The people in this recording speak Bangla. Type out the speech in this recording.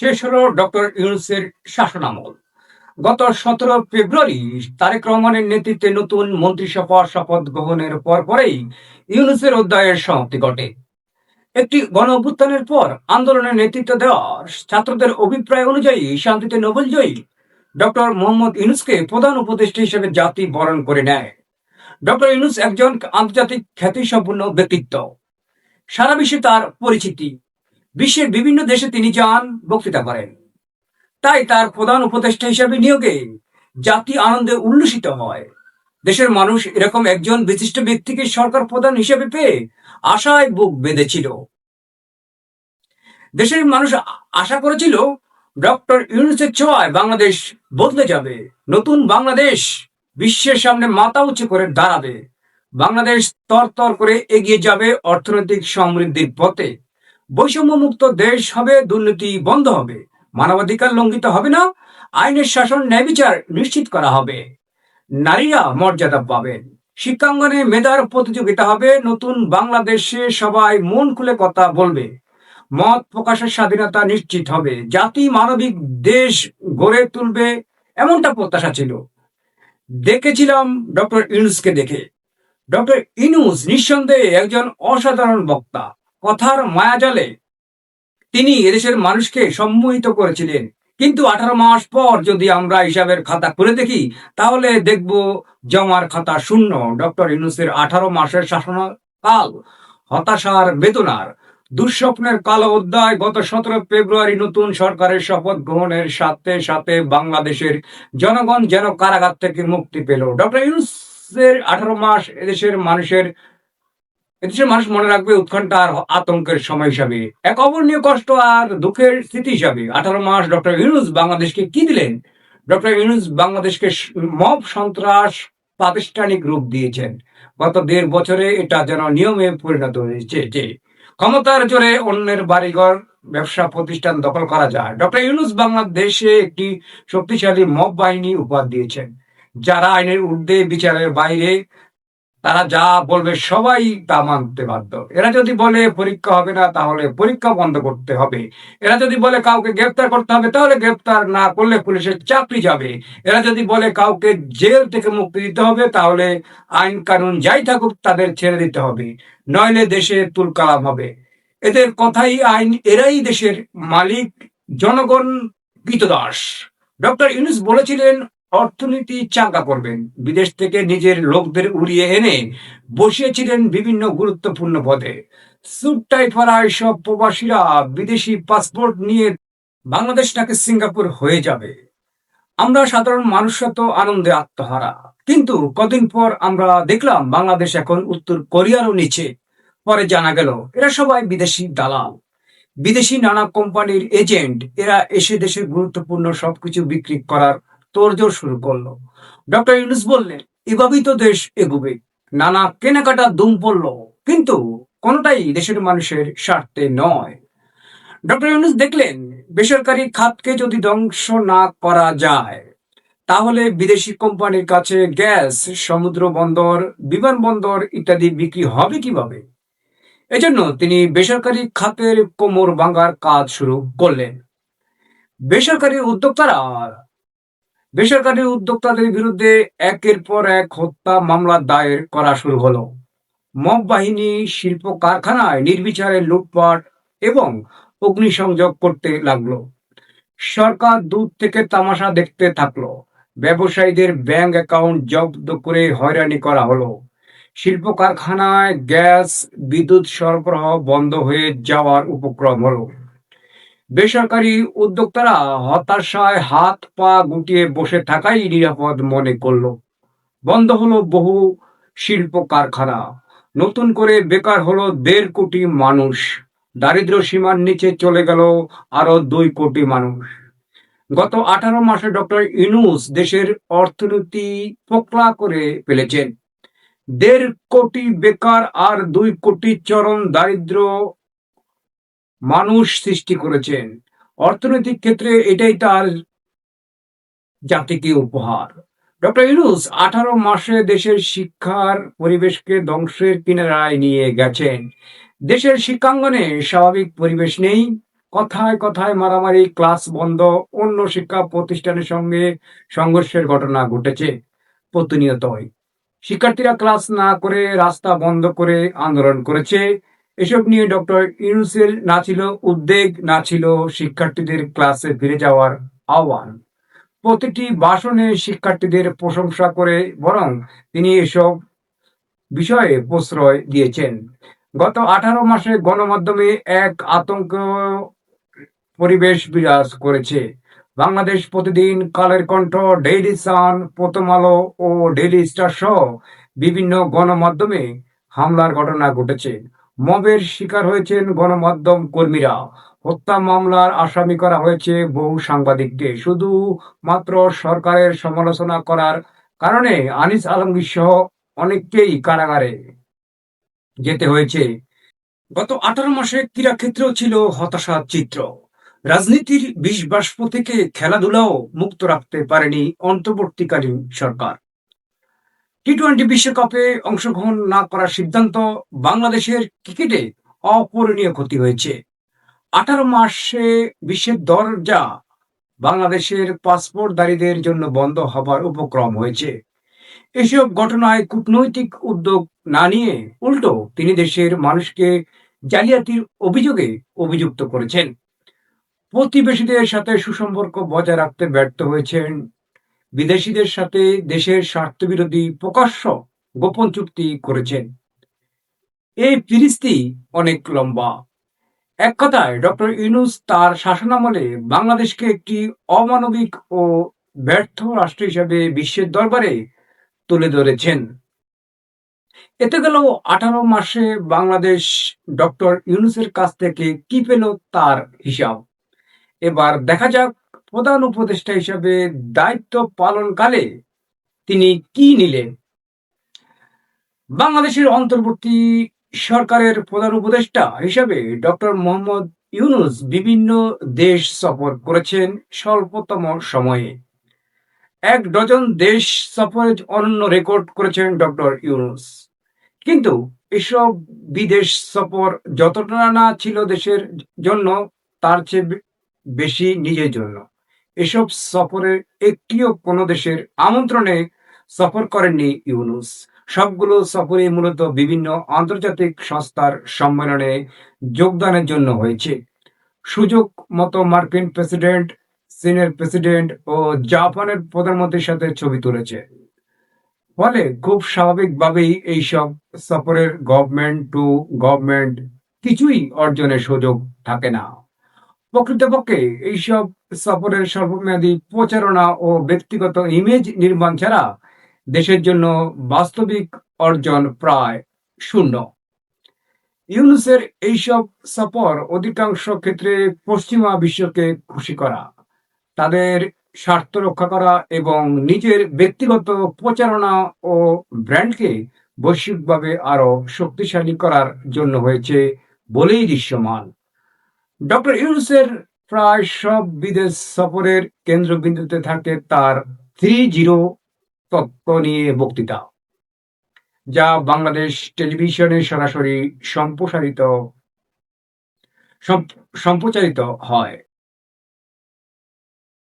শেষ হলো ডক্টর ইউনূসের শাসনামল। গত 17 ফেব্রুয়ারি তারেক রহমানের নেতৃত্বে নতুন মন্ত্রিসভা শপথ গ্রহণের পরেই ইউনূসের অধ্যায়ের সমাপ্তি ঘটে। একটি গণ অভ্যুত্থানের পর আন্দোলনের নেতৃত্ব দেওয়া ছাত্রদের অভিপ্রায় অনুযায়ী শান্তিতে নোবেলজয়ী ডক্টর মোহাম্মদ ইউনূসকে প্রধান উপদেষ্টা হিসেবে জাতি বরণ করে নেয়। ডক্টর ইউনূস একজন আন্তর্জাতিক খ্যাতিসম্পন্ন ব্যক্তিত্ব। সারা বিশ্বে তার পরিচিতি। বিশ্বের বিভিন্ন দেশে তিনি যান, বক্তৃতা করেন। তাই তার প্রধান উপদেষ্টা হিসেবে নিয়োগে জাতি আনন্দে উল্লসিত হয়। দেশের মানুষ এরকম একজন বিশিষ্ট ব্যক্তিকে সরকার প্রধান হিসেবে পেয়ে আশায় বুক বেঁধেছিল। দেশের মানুষ আশা করেছিল ডক্টর ইউনূসের ছোঁয়ায় বাংলাদেশ বদলে যাবে, নতুন বাংলাদেশ বিশ্বের সামনে মাথা উঁচু করে দাঁড়াবে, বাংলাদেশ তর করে এগিয়ে যাবে অর্থনৈতিক সমৃদ্ধির পথে, বৈষম্যমুক্ত দেশ হবে, দুর্নীতি বন্ধ হবে, মানবাধিকার লঙ্ঘিত হবে না, আইনের শাসন ন্যায় বিচার নিশ্চিত করা হবে, নারীরা মর্যাদা পাবেন, শিক্ষাঙ্গনে মেধার প্রতিযোগিতা হবে, নতুন বাংলাদেশে সবাই মন খুলে কথা বলবে, মত প্রকাশের স্বাধীনতা নিশ্চিত হবে, জাতি মানবিক দেশ গড়ে তুলবে, এমনটা প্রত্যাশা ছিল। দেখেছিলাম ডক্টর ইউনূসকে দেখে। ডক্টর ইউনূস নিঃসন্দেহে একজন অসাধারণ বক্তা। কথার মায়াজালে তিনি এদেশের মানুষকে সম্মোহিত করেছিলেন। কিন্তু 18 মাস পর যদি আমরা হিসাবের খাতা খুলে দেখি, তাহলে দেখব জমার খাতা শূন্য। ডক্টর ইউনূসের 18 মাসের শাসনকাল হতাশার, বেদনার, দুঃস্বপ্নের কালো অধ্যায়। গত 17 ফেব্রুয়ারি নতুন সরকারের শপথ গ্রহণের সাথে সাথে বাংলাদেশের জনগণ যেন কারাগার থেকে মুক্তি পেল। ডক্টর ইউনূসের 18 মাস এদেশের মানুষ মনে রাখবে উৎকণ্ঠা আর আতঙ্কের সময় হিসাবে, এক অবর্ণীয় কষ্ট আর দুঃখের স্মৃতি হিসাবে। 18 মাস ডক্টর ইউনূস বাংলাদেশকে কি দিলেন? ডক্টর ইউনূস বাংলাদেশকে মব সন্ত্রাস প্রাতিষ্ঠানিক রূপ দিয়েছেন। গত 1.5 বছরে এটা যেন নিয়মে পরিণত হয়েছে যে ক্ষমতার জোরে অন্যের বাড়িঘর, ব্যবসা প্রতিষ্ঠান দখল করা যায়। ডক্টর ইউনূস বাংলাদেশে একটি শক্তিশালী মব বাহিনী উপহার দিয়েছেন, যারা আইনের ঊর্ধ্বে, বিচারের বাইরে। তারা যা বলবে সবাই তা মানতে বাধ্য। এরা যদি বলে পরীক্ষা হবে না, তাহলে পরীক্ষা বন্ধ করতে হবে। এরা যদি বলে কাউকে গ্রেফতার করতে হবে, তাহলে গ্রেফতার না করলে পুলিশের চাকরি যাবে। এরা যদি বলে কাউকে জেল থেকে মুক্তি দিতে হবে, তাহলে আইন কানুন যাই থাকুক তাদের ছেড়ে দিতে হবে, নইলে দেশে তুলকালাম হবে। এদের কথাই আইন, এরাই দেশের মালিক, জনগণ কৃতদাস। ডক্টর ইউনূস বলেছিলেন অর্থনীতি চাঙ্গা করবেন। বিদেশ থেকে নিজের লোকদের উড়িয়ে এনে বসিয়েছিলেন বিভিন্ন গুরুত্বপূর্ণ পদে। স্যুট টাই পরা এসব প্রবাসীরা বিদেশি পাসপোর্ট নিয়ে বাংলাদেশ নাকি সিঙ্গাপুর হয়ে যাবে। আমরা সাধারণ মানুষরা তো আনন্দে আত্মহারা। কিন্তু কদিন পর আমরা দেখলাম বাংলাদেশ এখন উত্তর কোরিয়ারও নিচে। পরে জানা গেল এরা সবাই বিদেশি দালাল, বিদেশি নানা কোম্পানির এজেন্ট। এরা এসে দেশের গুরুত্বপূর্ণ সবকিছু বিক্রি করার তোড়জোড় শুরু করলো। ডক্টর ইউনূস বললেন এভাবেই তো দেশ এগোবে। নানা কেনাকাটা দুম পড়লো, কিন্তু কোনোটাই দেশের মানুষের স্বার্থে নয়। ডক্টর ইউনূস দেখলেন বেসরকারি খাতকে যদি ধ্বংস না করা যায়, তাহলে বিদেশি কোম্পানির কাছে গ্যাস, সমুদ্র বন্দর, বিমানবন্দর ইত্যাদি বিক্রি হবে কিভাবে। এজন্য তিনি বেসরকারি খাতের কোমর ভাঙার কাজ শুরু করলেন। বেসরকারি উদ্যোক্তারা বেসরকারি উদ্যোক্তাদের বিরুদ্ধে একের পর এক হত্যা মামলা দায়ের করা শুরু হলো। মব বাহিনী শিল্প কারখানায় নির্বিচারে লুটপাট এবং অগ্নিসংযোগ করতে লাগলো। সরকার দূর থেকে তামাশা দেখতে থাকলো। ব্যবসায়ীদের ব্যাংক অ্যাকাউন্ট জব্দ করে হয়রানি করা হলো। শিল্প কারখানায় গ্যাস, বিদ্যুৎ সরবরাহ বন্ধ হয়ে যাওয়ার উপক্রম হলো। বেসরকারি উদ্যোক্তারা হতাশায় হাত পা গুটিয়ে বসে থাকাই নিরাপদ মনে করলো। বন্ধ হলো বহু শিল্প কারখানা। নতুন করে বেকার হলো 1.5 কোটি মানুষ। দারিদ্র সীমার নিচে চলে গেল আরো 2 কোটি মানুষ। গত 18 মাসে ডক্টর ইউনূস দেশের অর্থনীতি পোকলা করে ফেলেছেন। 1.5 কোটি বেকার আর 2 কোটি চরম দারিদ্র মানুষ সৃষ্টি করেছেন। অর্থনৈতিক ক্ষেত্রে এটাই তার জাতিকে উপহার। ডক্টর ইউনূস 18 মাসে দেশের শিক্ষার পরিবেশকে ধ্বংসের কিনারায় নিয়ে গেছেন। দেশের শিক্ষাঙ্গনে স্বাভাবিক পরিবেশ নেই। কথায় কথায় মারামারি, ক্লাস বন্ধ, অন্য শিক্ষা প্রতিষ্ঠানের সঙ্গে সংঘর্ষের ঘটনা ঘটেছে প্রতিনিয়তই। শিক্ষার্থীরা ক্লাস না করে রাস্তা বন্ধ করে আন্দোলন করেছে। এসব নিয়ে ডক্টর ইউনূসের না ছিল উদ্বেগ, না ছিল শিক্ষার্থীদের ক্লাসে ফিরে যাওয়ার আহ্বান। প্রতিটি ভাষণে শিক্ষার্থীদের প্রশংসা করে বরং তিনি এসব বিষয়ে প্রশ্রয় দিয়েছেন। গত 18 মাসে গণমাধ্যমে এক আতঙ্ক পরিবেশ বিরাজ করেছে। বাংলাদেশ প্রতিদিন, কালের কণ্ঠ, ডেইলি সান, প্রথম আলো ও ডেইলি স্টার সহ বিভিন্ন গণমাধ্যমে হামলার ঘটনা ঘটেছে। মবের শিকার হয়েছেন গণমাধ্যম কর্মীরা। হত্যা মামলার আসামি করা হয়েছে বহু সাংবাদিককে। শুধু মাত্র সরকারের সমালোচনা করার কারণে আনিস আলমগীর সহ অনেককেই কারাগারে যেতে হয়েছে। গত 18 মাসে ক্রীড়াক্ষেত্রেও ছিল হতাশার চিত্র। রাজনীতির বিষবাষ্প থেকে খেলাধুলাও মুক্ত রাখতে পারেনি অন্তর্বর্তীকালীন সরকার। টি-20 বিশ্বকাপে অংশগ্রহণ না করার সিদ্ধান্ত বাংলাদেশের ক্রিকেটে অপূরণীয় ক্ষতি হয়েছে। 18 মাসে বিশ্বের দরজা বাংলাদেশের পাসপোর্টধারীদের জন্য বন্ধ হবার উপক্রম হয়েছে। এসব ঘটনায় কূটনৈতিক উদ্যোগ না নিয়ে উল্টো তিনি দেশের মানুষকে জালিয়াতির অভিযোগে অভিযুক্ত করেছেন। প্রতিবেশীদের সাথে সুসম্পর্ক বজায় রাখতে ব্যর্থ হয়েছেন। বিদেশিদের সাথে দেশের স্বার্থবিরোধী প্রকাশ্য গোপন চুক্তি করেছেন। এই ফিরিস্তি অনেক লম্বা। এক কথায় ডক্টর ইউনূস তার শাসনামলে বাংলাদেশকে একটি অমানবিক ও ব্যর্থ রাষ্ট্র হিসেবে বিশ্বের দরবারে তুলে ধরেছেন। এতে গেল 18 মাসে বাংলাদেশ ডক্টর ইউনূসের কাছ থেকে কি পেল তার হিসাব। এবার দেখা যাক প্রধান উপদেষ্টা হিসেবে দায়িত্ব পালনকালে তিনি কি নিলেন। বাংলাদেশের অন্তর্বর্তী সরকারের প্রধান উপদেষ্টা হিসেবে ডক্টর মোহাম্মদ ইউনূস বিভিন্ন দেশ সফর করেছেন স্বল্পতম সময়ে। 1 ডজন দেশ সফরে অনন্য রেকর্ড করেছেন ডক্টর ইউনূস। কিন্তু এসব বিদেশ সফর যতটা না ছিল দেশের জন্য, তার চেয়ে বেশি নিজের জন্য। এসব সফরের একটিও কোনো দেশের আমন্ত্রণে সফর করেননি ইউনূস। সবগুলো সফরই মূলত বিভিন্ন আন্তর্জাতিক সংস্থার সম্মেলনে যোগদানের জন্য হয়েছে। সুযোগ মতো মার্কিন প্রেসিডেন্ট, চীনের প্রেসিডেন্ট ও জাপানের প্রধানমন্ত্রীর সাথে ছবি তুলেছে। ফলে খুব স্বাভাবিকভাবেই এইসব সফরের গভর্নমেন্ট টু গভর্নমেন্ট কিছুই অর্জনের সুযোগ থাকে না। প্রকৃতপক্ষে এইসব সফরের স্বল্পমেয়াদী প্রচারণা ও ব্যক্তিগত ইমেজ নির্মাণ ছাড়া দেশের জন্য বাস্তবিক অর্জন প্রায় শূন্য। ইউনূসের এইসব সফর অধিকাংশ ক্ষেত্রে পশ্চিমা বিশ্বকে খুশি করা, তাদের স্বার্থ রক্ষা করা এবং নিজের ব্যক্তিগত প্রচারণা ও ব্র্যান্ডকে বৈশ্বিকভাবে আরো শক্তিশালী করার জন্য হয়েছে বলেই দৃশ্যমান। ডক্টর ইউনূসের প্রায় সব বিদেশ সফরের কেন্দ্রবিন্দুতে থাকে তার 3-0 তত্ত্ব নিয়ে বক্তৃতা, যা বাংলাদেশ টেলিভিশনে সরাসরি সম্প্রচারিত হয়।